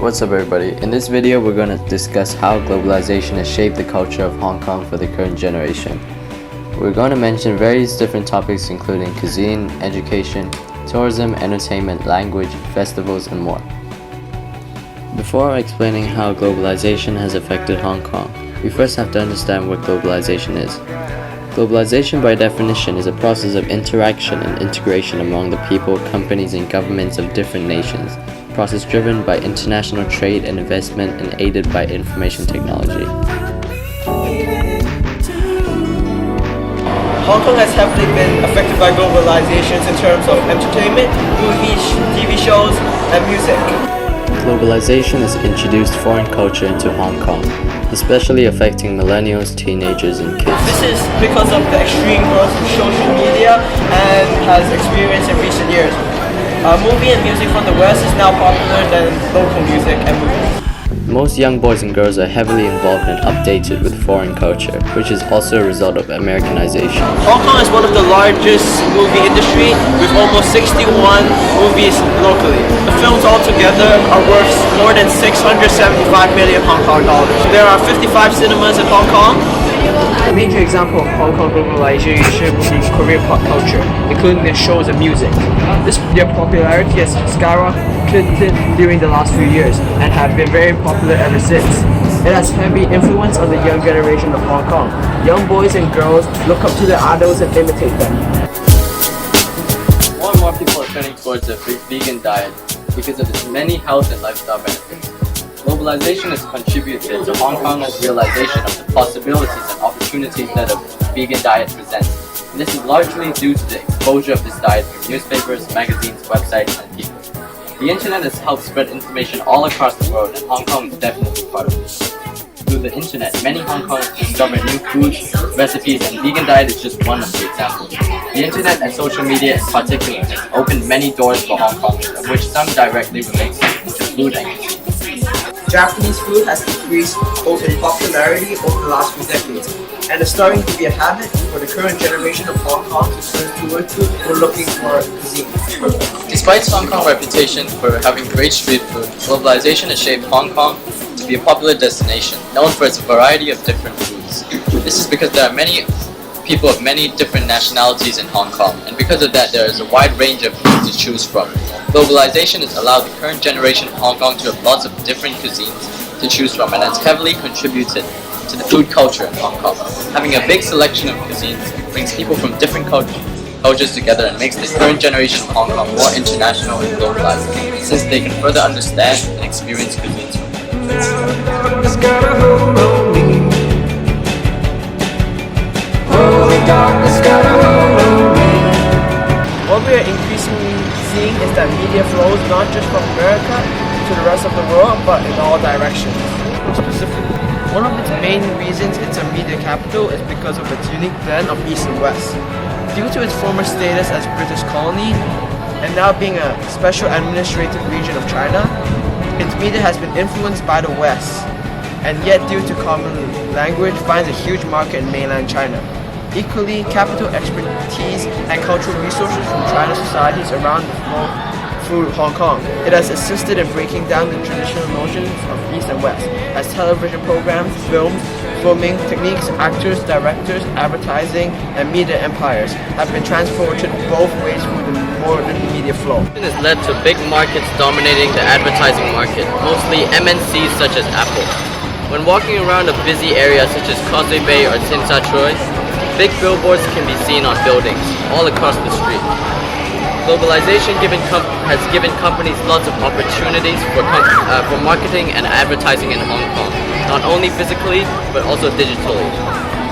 What's up everybody? In this video we're going to discuss how globalization has shaped the culture of Hong Kong for the current generation. We're going to mention various different topics including cuisine, education, tourism, entertainment, language, festivals, and more. Before explaining how globalization has affected Hong Kong, we first have to understand what globalization is. Globalization by definition is a process of interaction and integration among the people, companies, and governments of different nations. Process driven by international trade and investment and aided by information technology. Hong Kong has heavily been affected by globalization in terms of entertainment, movies, TV shows, and music. Globalization has introduced foreign culture into Hong Kong, especially affecting millennials, teenagers, and kids. This is because of the extreme growth of social media and has experienced in recent years. Movie and music from the West is now popular than local music and movies. Most young boys and girls are heavily involved and updated with foreign culture, which is also a result of Americanization. Hong Kong is one of the largest movie industry with almost 61 movies locally. The films altogether are worth more than 675 million Hong Kong dollars. There are 55 cinemas in Hong Kong. A major example of Hong Kong globalization would be Korean pop culture, including their shows and music. Their popularity has skyrocketed during the last few years and have been very popular ever since. It has heavy influence on the young generation of Hong Kong. Young boys and girls look up to their idols and imitate them. More and more people are turning towards a vegan diet because of its many health and lifestyle benefits. Globalization has contributed to Hong Kong's realization of the possibilities and opportunities that a vegan diet presents. And this is largely due to the exposure of this diet through newspapers, magazines, websites, and people. The internet has helped spread information all across the world, and Hong Kong is definitely part of this. Through the internet, many Hong Kongers discover new foods, recipes, and vegan diet is just one of the examples. The internet and social media in particular has opened many doors for Hong Kongers, of which some directly relate to food and cuisine. Japanese food has increased both in popularity over the last few decades, and is starting to be a habit for the current generation of Hong Kong to turn towards food or looking for cuisine. Despite Hong Kong's reputation for having great street food, globalization has shaped Hong Kong to be a popular destination, known for its variety of different foods. This is because there are many people of many different nationalities in Hong Kong, and because of that there is a wide range of food to choose from. Globalization has allowed the current generation of Hong Kong to have lots of different cuisines to choose from, and has heavily contributed to the food culture in Hong Kong. Having a big selection of cuisines brings people from different cultures together and makes the current generation of Hong Kong more international and globalized, since they can further understand and experience cuisines from What we are increasingly seeing is that media flows not just from America to the rest of the world, but in all directions. Specifically, one of its main reasons it's a media capital is because of its unique blend of East and West. Due to its former status as British colony, and now being a special administrative region of China, its media has been influenced by the West, and yet due to common language finds a huge market in mainland China. Equally, capital expertise and cultural resources from China's societies around the world through Hong Kong. It has assisted in breaking down the traditional notions of East and West, as television programs, films, filming techniques, actors, directors, advertising, and media empires have been transported both ways through the modern media flow. It has led to big markets dominating the advertising market, mostly MNCs such as Apple. When walking around a busy area such as Causeway Bay or Tsim Sha Tsui, big billboards can be seen on buildings all across the street. Globalization has given companies lots of opportunities for marketing and advertising in Hong Kong, not only physically but also digitally.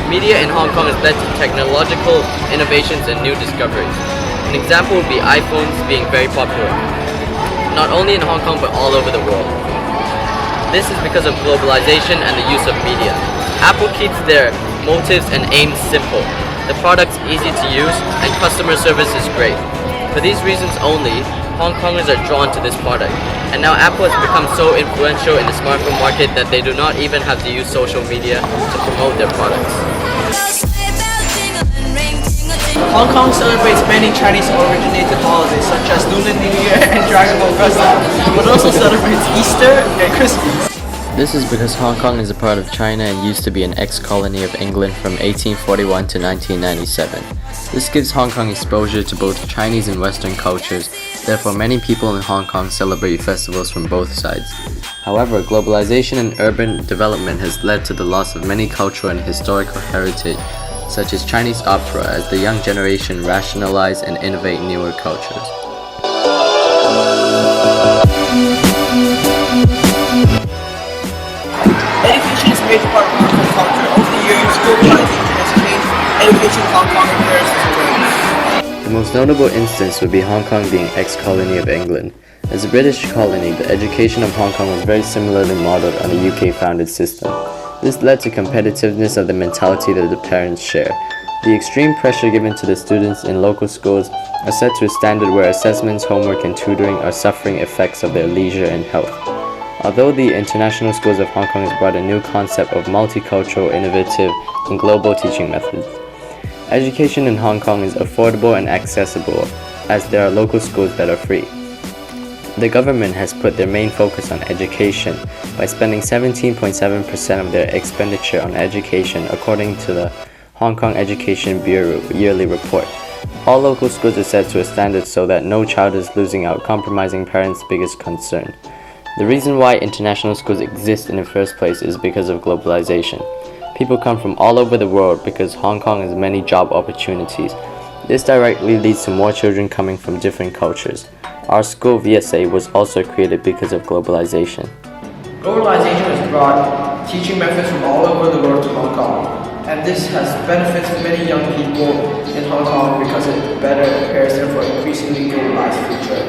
Media in Hong Kong has led to technological innovations and new discoveries. An example would be iPhones being very popular, not only in Hong Kong but all over the world. This is because of globalization and the use of media. Apple keeps their motives and aims simple. The product's easy to use and customer service is great. For these reasons only, Hong Kongers are drawn to this product. And now Apple has become so influential in the smartphone market that they do not even have to use social media to promote their products. Hong Kong celebrates many Chinese-originated holidays such as Lunar New Year and Dragon Ball Festival, but also celebrates Easter and Christmas. This is because Hong Kong is a part of China and used to be an ex-colony of England from 1841 to 1997. This gives Hong Kong exposure to both Chinese and Western cultures, therefore many people in Hong Kong celebrate festivals from both sides. However, globalization and urban development has led to the loss of many cultural and historical heritage, such as Chinese opera, as the young generation rationalize and innovate newer cultures. Education is a major part of Hong Kong culture. Over the years, globalization has changed education in Hong Kong in various different ways. The most notable instance would be Hong Kong being ex-colony of England. As a British colony, the education of Hong Kong was very similarly modeled on the UK-founded system. This led to competitiveness of the mentality that the parents share. The extreme pressure given to the students in local schools are set to a standard where assessments, homework, and tutoring are suffering effects of their leisure and health. Although the international schools of Hong Kong has brought a new concept of multicultural, innovative, and global teaching methods, education in Hong Kong is affordable and accessible, as there are local schools that are free. The government has put their main focus on education by spending 17.7% of their expenditure on education, according to the Hong Kong Education Bureau yearly report. All local schools are set to a standard so that no child is losing out, compromising parents' biggest concern. The reason why international schools exist in the first place is because of globalization. People come from all over the world because Hong Kong has many job opportunities. This directly leads to more children coming from different cultures. Our school, VSA, was also created because of globalization. Globalization has brought teaching methods from all over the world to Hong Kong, and this has benefits for many young people in Hong Kong because it better prepares them for an increasingly globalized future.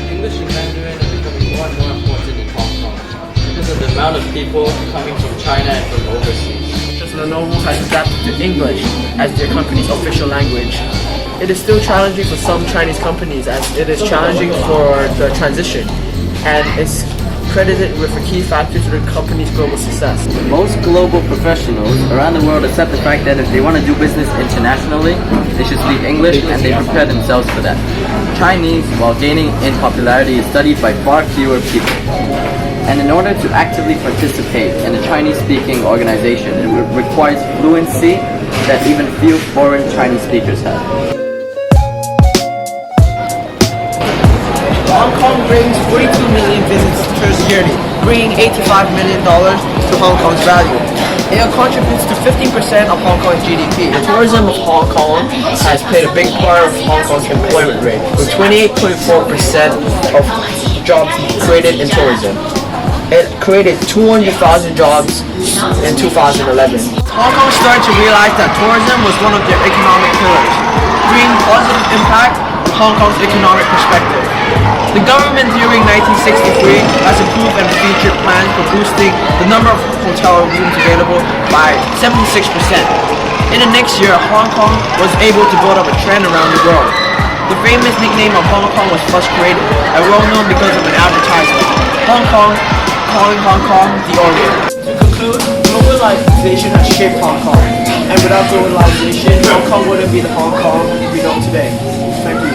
English and Mandarin are becoming more and more important in Hong Kong because of the amount of people coming from China and from overseas. Just Lenovo has adapted to English as their company's official language. It is still challenging for some Chinese companies as it is challenging for the transition, and it's credited with a key factor to the company's global success. Most global professionals around the world accept the fact that if they want to do business internationally, they should speak English, and they prepare themselves for that. Chinese, while gaining in popularity, is studied by far fewer people. And in order to actively participate in a Chinese-speaking organization, it requires fluency that even few foreign Chinese speakers have. Hong Kong brings 42 million visitors yearly, bringing $85 million to Hong Kong's value. It contributes to 15% of Hong Kong's GDP. The tourism of Hong Kong has played a big part of Hong Kong's employment rate, with 28.4% of jobs created in tourism. It created 200,000 jobs in 2011. Hong Kong started to realize that tourism was one of their economic pillars, bringing positive impact on Hong Kong's economic perspective. The government during 1963 has approved and featured plans for boosting the number of hotel rooms available by 76%. In the next year, Hong Kong was able to build up a trend around the world. The famous nickname of Hong Kong was first created and well known because of an advertisement, Hong Kong, calling Hong Kong the Orient. To conclude, globalization has shaped Hong Kong, and without globalization, Hong Kong wouldn't be the Hong Kong we know today. Thank you.